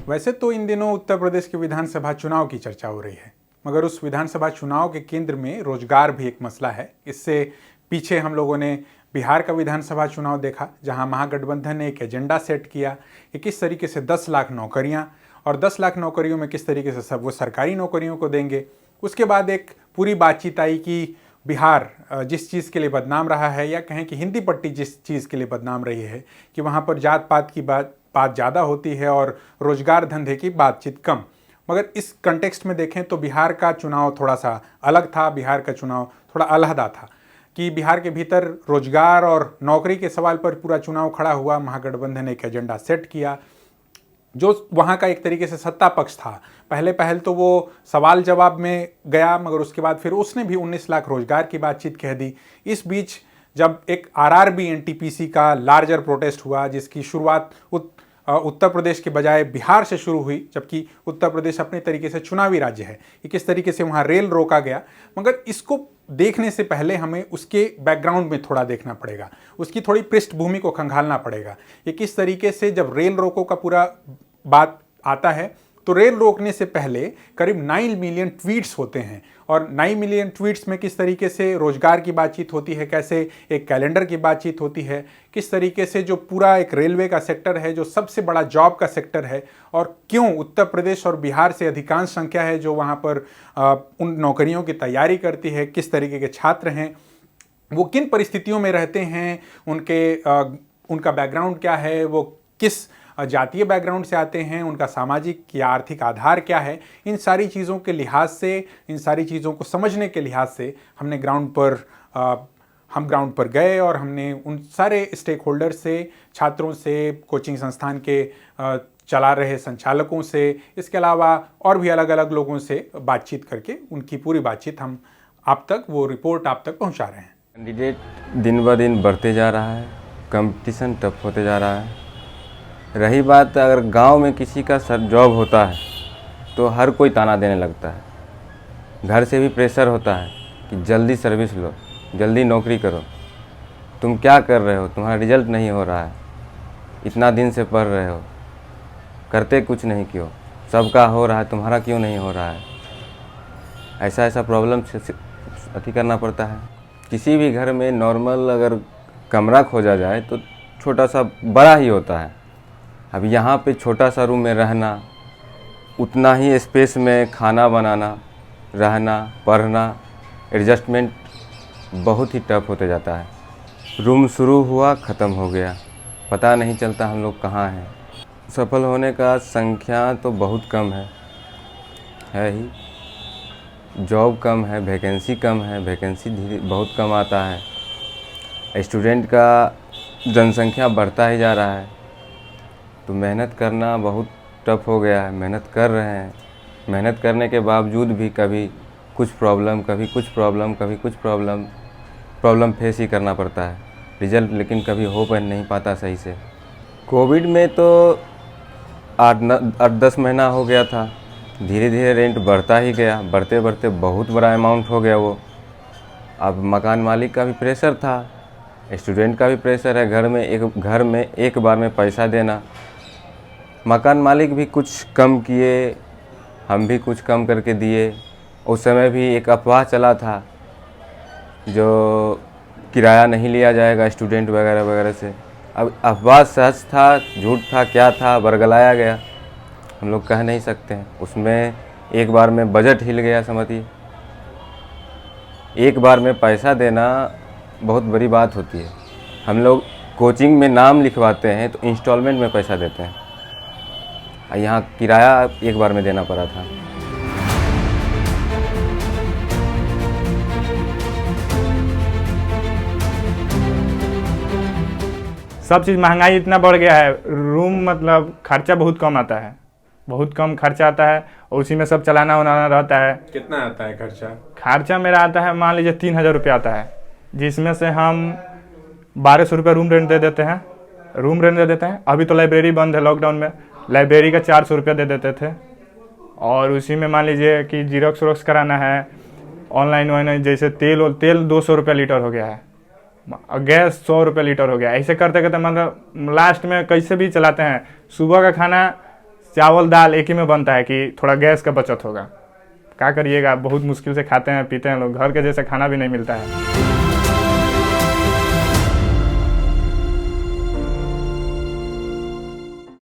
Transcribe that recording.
वैसे तो इन दिनों उत्तर प्रदेश के विधानसभा चुनाव की चर्चा हो रही है, मगर उस विधानसभा चुनाव के केंद्र में रोजगार भी एक मसला है। इससे पीछे हम लोगों ने बिहार का विधानसभा चुनाव देखा, जहां महागठबंधन ने एक एजेंडा सेट किया कि किस तरीके से 10 लाख नौकरियां, और 10 लाख नौकरियों में किस तरीके से सब वो सरकारी नौकरियों को देंगे। उसके बाद एक पूरी बातचीत आई कि बिहार जिस चीज़ के लिए बदनाम रहा है, या कहें कि हिंदी पट्टी जिस चीज़ के लिए बदनाम रही है, कि वहाँ पर जात पात की बात ज़्यादा होती है और रोजगार धंधे की बातचीत कम। मगर इस कंटेक्स्ट में देखें तो बिहार का चुनाव थोड़ा सा अलग था, बिहार का चुनाव थोड़ा अलहदा था कि बिहार के भीतर रोजगार और नौकरी के सवाल पर पूरा चुनाव खड़ा हुआ। महागठबंधन ने एक एजेंडा सेट किया जो वहाँ का एक तरीके से सत्ता पक्ष था। पहल तो वो सवाल जवाब में गया, मगर उसके बाद फिर उसने भी 19 लाख रोजगार की बातचीत कह दी। इस बीच जब एक आरआरबी एनटीपीसी का लार्जर प्रोटेस्ट हुआ, जिसकी शुरुआत उत्तर प्रदेश के बजाय बिहार से शुरू हुई, जबकि उत्तर प्रदेश अपने तरीके से चुनावी राज्य है, कि किस तरीके से वहाँ रेल रोका गया। मगर इसको देखने से पहले हमें उसके बैकग्राउंड में थोड़ा देखना पड़ेगा, उसकी थोड़ी पृष्ठभूमि को खंगालना पड़ेगा। ये किस तरीके से जब रेल रोको का पूरा बात आता है, तो रेल रोकने से पहले करीब 9 मिलियन ट्वीट्स होते हैं, और 9 मिलियन ट्वीट्स में किस तरीके से रोजगार की बातचीत होती है, कैसे एक कैलेंडर की बातचीत होती है, किस तरीके से जो पूरा एक रेलवे का सेक्टर है जो सबसे बड़ा जॉब का सेक्टर है, और क्यों उत्तर प्रदेश और बिहार से अधिकांश संख्या है जो वहाँ पर उन नौकरियों की तैयारी करती है, किस तरीके के छात्र हैं, वो किन परिस्थितियों में रहते हैं, उनका बैकग्राउंड क्या है, वो किस जातीय बैकग्राउंड से आते हैं, उनका सामाजिक या आर्थिक आधार क्या है। इन सारी चीज़ों के लिहाज से, इन सारी चीज़ों को समझने के लिहाज से हम ग्राउंड पर गए और हमने उन सारे स्टेक होल्डर से, छात्रों से, कोचिंग संस्थान के चला रहे संचालकों से, इसके अलावा और भी अलग अलग लोगों से बातचीत करके उनकी पूरी बातचीत हम वो रिपोर्ट आप तक पहुँचा रहे हैं। कैंडिडेट दिन ब दिन बढ़ते जा रहा है, कंपटीशन टफ होते जा रहा है। रही बात, अगर गांव में किसी का जॉब होता है तो हर कोई ताना देने लगता है, घर से भी प्रेशर होता है कि जल्दी सर्विस लो, जल्दी नौकरी करो, तुम क्या कर रहे हो, तुम्हारा रिजल्ट नहीं हो रहा है, इतना दिन से पढ़ रहे हो, करते कुछ नहीं क्यों, सबका हो रहा है, तुम्हारा क्यों नहीं हो रहा है। ऐसा प्रॉब्लम से अति करना पड़ता है। किसी भी घर में नॉर्मल अगर कमरा खोजा जाए तो छोटा सा बड़ा ही होता है। अब यहाँ पे छोटा सा रूम में रहना, उतना ही स्पेस में खाना बनाना, रहना, पढ़ना, एडजस्टमेंट बहुत ही टफ होते जाता है। रूम शुरू हुआ, ख़त्म हो गया, पता नहीं चलता हम लोग कहाँ हैं। सफल होने का संख्या तो बहुत कम है ही। जॉब कम है, वैकेंसी कम है, वैकेंसी बहुत कम आता है। स्टूडेंट का जनसंख्या बढ़ता ही जा रहा है, तो मेहनत करना बहुत टफ हो गया है। मेहनत कर रहे हैं, मेहनत करने के बावजूद भी कभी कुछ प्रॉब्लम, कभी कुछ प्रॉब्लम, कभी कुछ प्रॉब्लम फेस ही करना पड़ता है। रिजल्ट लेकिन कभी हो नहीं पाता सही से। कोविड में तो 8-10 महीना हो गया था, धीरे धीरे रेंट बढ़ता ही गया, बढ़ते बढ़ते बहुत बड़ा अमाउंट हो गया वो। अब मकान मालिक का भी प्रेशर था, स्टूडेंट का भी प्रेशर है। घर में एक बार में पैसा देना। मकान मालिक भी कुछ कम किए, हम भी कुछ कम करके दिए। उस समय भी एक अफवाह चला था जो किराया नहीं लिया जाएगा स्टूडेंट वगैरह वगैरह से। अब अफवाह सच था, झूठ था, क्या था, बरगलाया गया, हम लोग कह नहीं सकते हैं। उसमें एक बार में बजट हिल गया, समझिए। एक बार में पैसा देना बहुत बड़ी बात होती है। हम लोग कोचिंग में नाम लिखवाते हैं तो इंस्टॉलमेंट में पैसा देते हैं, यहाँ किराया एक बार में देना पड़ा था। सब चीज़ महंगाई इतना बढ़ गया है। रूम मतलब खर्चा बहुत कम आता है, बहुत कम खर्चा आता है, और उसी में सब चलाना उनाना रहता है। कितना आता है खर्चा? खर्चा मेरा आता है, मान लीजिए 3000 रुपये आता है, जिसमें से हम 1200 रुपये रूम रेंट दे देते हैं। अभी तो लाइब्रेरी बंद है, लॉकडाउन में लाइब्रेरी का 400 रुपया दे देते थे। और उसी में मान लीजिए कि जीरोक्स वोरोक्स कराना है, ऑनलाइन जैसे तेल 200 रुपया लीटर हो गया है, गैस 100 रुपये लीटर हो गया। ऐसे करते करते मतलब लास्ट में कैसे भी चलाते हैं। सुबह का खाना चावल दाल एक ही में बनता है कि थोड़ा गैस का बचत होगा। क्या करिएगा, बहुत मुश्किल से खाते हैं पीते हैं लोग, घर के जैसे खाना भी नहीं मिलता है।